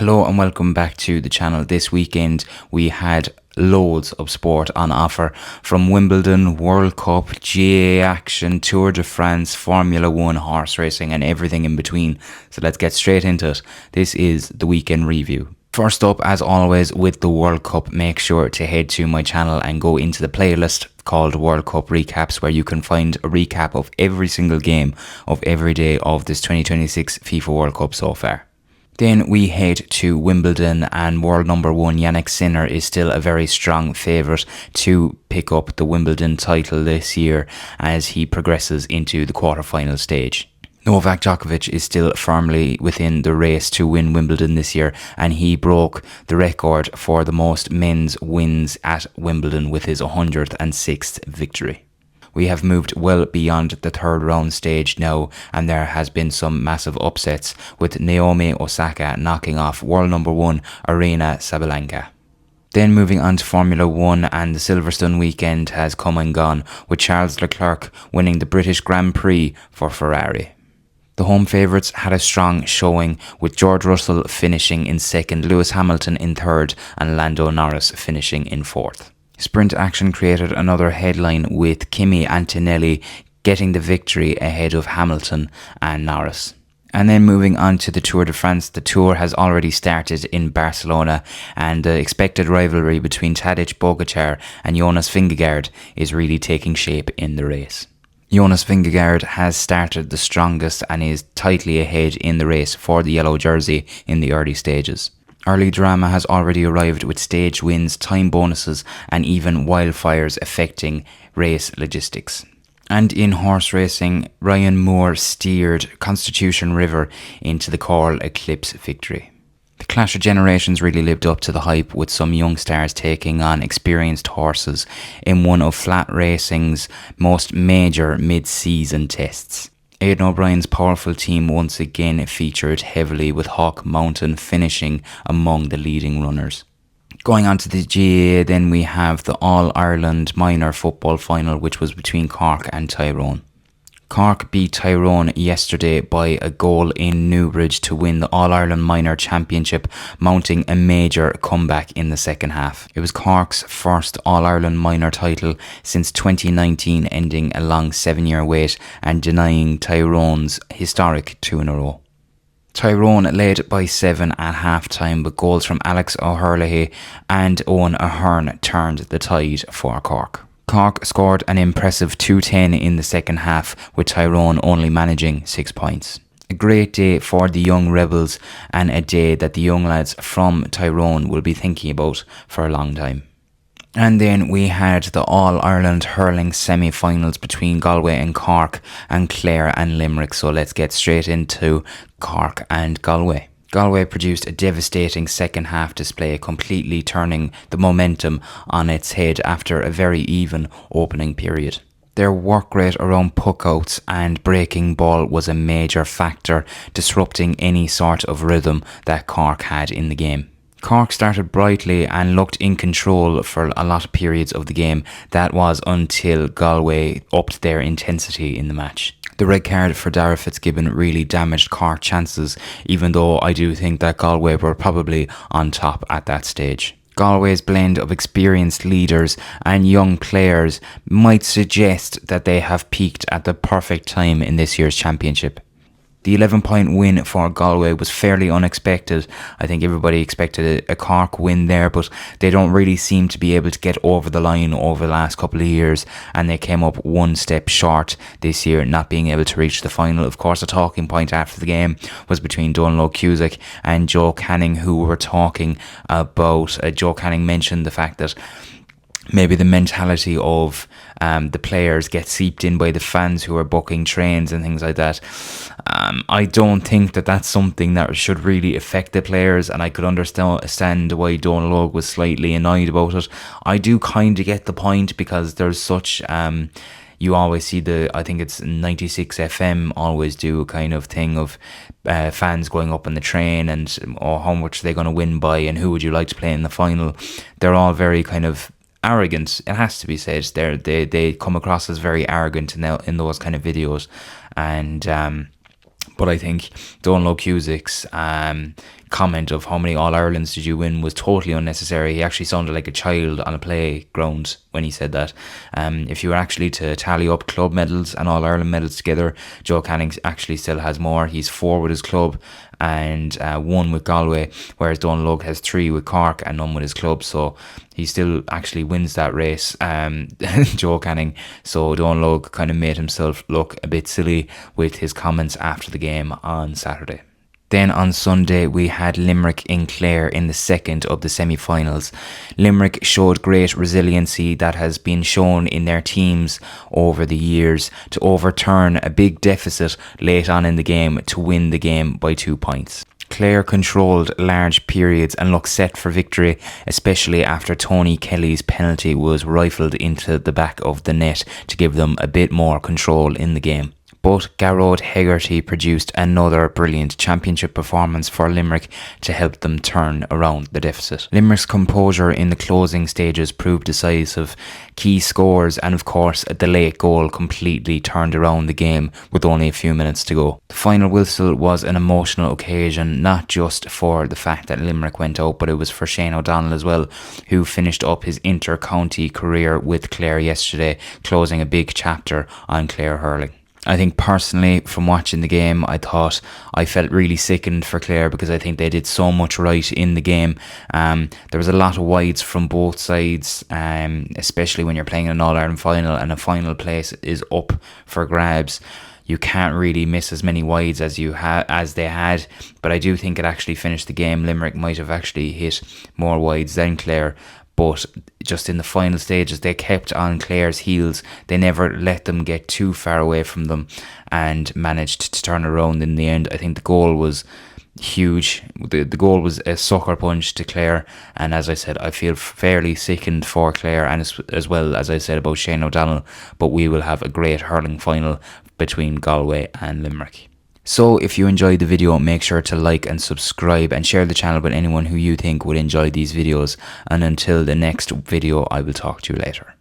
Hello and welcome back to the channel. This weekend we had loads of sport on offer, from Wimbledon, World Cup, GAA action, Tour de France, Formula 1, horse racing and everything in between. So let's get straight into it. This is the weekend review. First up, as always, with the World Cup, make sure to head to my channel and go into the playlist called World Cup Recaps, where you can find a recap of every single game of every day of this 2026 FIFA World Cup so far. Then we head to Wimbledon, and world number one Jannik Sinner is still a very strong favourite to pick up the Wimbledon title this year as he progresses into the quarter-final stage. Novak Djokovic is still firmly within the race to win Wimbledon this year, and he broke the record for the most men's wins at Wimbledon with his 106th victory. We have moved well beyond the third round stage now, and there has been some massive upsets, with Naomi Osaka knocking off world number one Aryna Sabalenka. Then moving on to Formula 1, and the Silverstone weekend has come and gone, with Charles Leclerc winning the British Grand Prix for Ferrari. The home favourites had a strong showing, with George Russell finishing in second, Lewis Hamilton in third and Lando Norris finishing in fourth. Sprint action created another headline, with Kimi Antonelli getting the victory ahead of Hamilton and Norris. And then moving on to the Tour de France, the Tour has already started in Barcelona, and the expected rivalry between Tadej Pogačar and Jonas Vingegaard is really taking shape in the race. Jonas Vingegaard has started the strongest and is tightly ahead in the race for the yellow jersey in the early stages. Early drama has already arrived, with stage wins, time bonuses and even wildfires affecting race logistics. And in horse racing, Ryan Moore steered Constitution River into the Coral-Eclipse victory. The Clash of Generations really lived up to the hype, with some young stars taking on experienced horses in one of flat racing's most major mid-season tests. Aidan O'Brien's powerful team once again featured heavily, with Hawk Mountain finishing among the leading runners. Going on to the GAA, then we have the All-Ireland Minor Football Final, which was between Cork and Tyrone. Cork beat Tyrone yesterday by a goal in Newbridge to win the All-Ireland Minor Championship, mounting a major comeback in the second half. It was Cork's first All-Ireland Minor title since 2019, ending a long 7-year wait and denying Tyrone's historic 2 in a row. Tyrone led by 7 at half-time, but goals from Alex O'Herlihy and Owen Ahern turned the tide for Cork. Cork scored an impressive 2-10 in the second half, with Tyrone only managing 6 points. A great day for the young rebels, and a day that the young lads from Tyrone will be thinking about for a long time. And then we had the All-Ireland hurling semi-finals between Galway and Cork, and Clare and Limerick. So let's get straight into Cork and Galway. Galway produced a devastating second half display, completely turning the momentum on its head after a very even opening period. Their work rate around puckouts and breaking ball was a major factor, disrupting any sort of rhythm that Cork had in the game. Cork started brightly and looked in control for a lot of periods of the game. That was until Galway upped their intensity in the match. The red card for Dara Fitzgibbon really damaged Cork chances, even though I do think that Galway were probably on top at that stage. Galway's blend of experienced leaders and young players might suggest that they have peaked at the perfect time in this year's championship. The 11-point win for Galway was fairly unexpected. I think everybody expected a Cork win there, but they don't really seem to be able to get over the line over the last couple of years, and they came up one step short this year, not being able to reach the final. Of course, a talking point after the game was between Donal Cusack and Joe Canning, who were talking about, Joe Canning mentioned the fact that maybe the mentality of the players get seeped in by the fans who are booking trains and things like that. I don't think that that's something that should really affect the players, and I could understand why Donal Óg was slightly annoyed about it. I do kind of get the point, because there's such you always see I think it's 96 FM always do a kind of thing of fans going up on the train and how much they're going to win by and who would you like to play in the final. They're all very kind of arrogant, it has to be said. They come across as very arrogant in those kind of videos, and but I think Donal Cusack's comment of how many All-Irelands did you win was totally unnecessary. He actually sounded like a child on a playground when he said that. If you were actually to tally up club medals and All-Ireland medals together, Joe Canning actually still has more. He's 4 with his club and 1 with Galway, whereas Donalug has 3 with Cork and none with his club. So he still actually wins that race, Joe Canning. So Donalug kind of made himself look a bit silly with his comments after the game on Saturday. Then on Sunday, we had Limerick in Clare in the second of the semi-finals. Limerick showed great resiliency that has been shown in their teams over the years to overturn a big deficit late on in the game to win the game by 2 points. Clare controlled large periods and looked set for victory, especially after Tony Kelly's penalty was rifled into the back of the net to give them a bit more control in the game. But Garrod Hegarty produced another brilliant championship performance for Limerick to help them turn around the deficit. Limerick's composure in the closing stages proved decisive. Key scores and of course the late goal completely turned around the game with only a few minutes to go. The final whistle was an emotional occasion, not just for the fact that Limerick went out, but it was for Shane O'Donnell as well, who finished up his inter-county career with Clare yesterday, closing a big chapter on Clare hurling. I think personally, from watching the game, I felt really sickened for Clare because I think they did so much right in the game. There was a lot of wides from both sides, especially when you're playing an All-Ireland final and a final place is up for grabs. You can't really miss as many wides as they had, but I do think it actually finished the game. Limerick might have actually hit more wides than Clare. But just in the final stages, they kept on Clare's heels. They never let them get too far away from them and managed to turn around in the end. I think the goal was huge. The goal was a sucker punch to Clare. And as I said, I feel fairly sickened for Clare and as well as I said about Shane O'Donnell. But we will have a great hurling final between Galway and Limerick. So if you enjoyed the video, make sure to like and subscribe and share the channel with anyone who you think would enjoy these videos. And until the next video, I will talk to you later.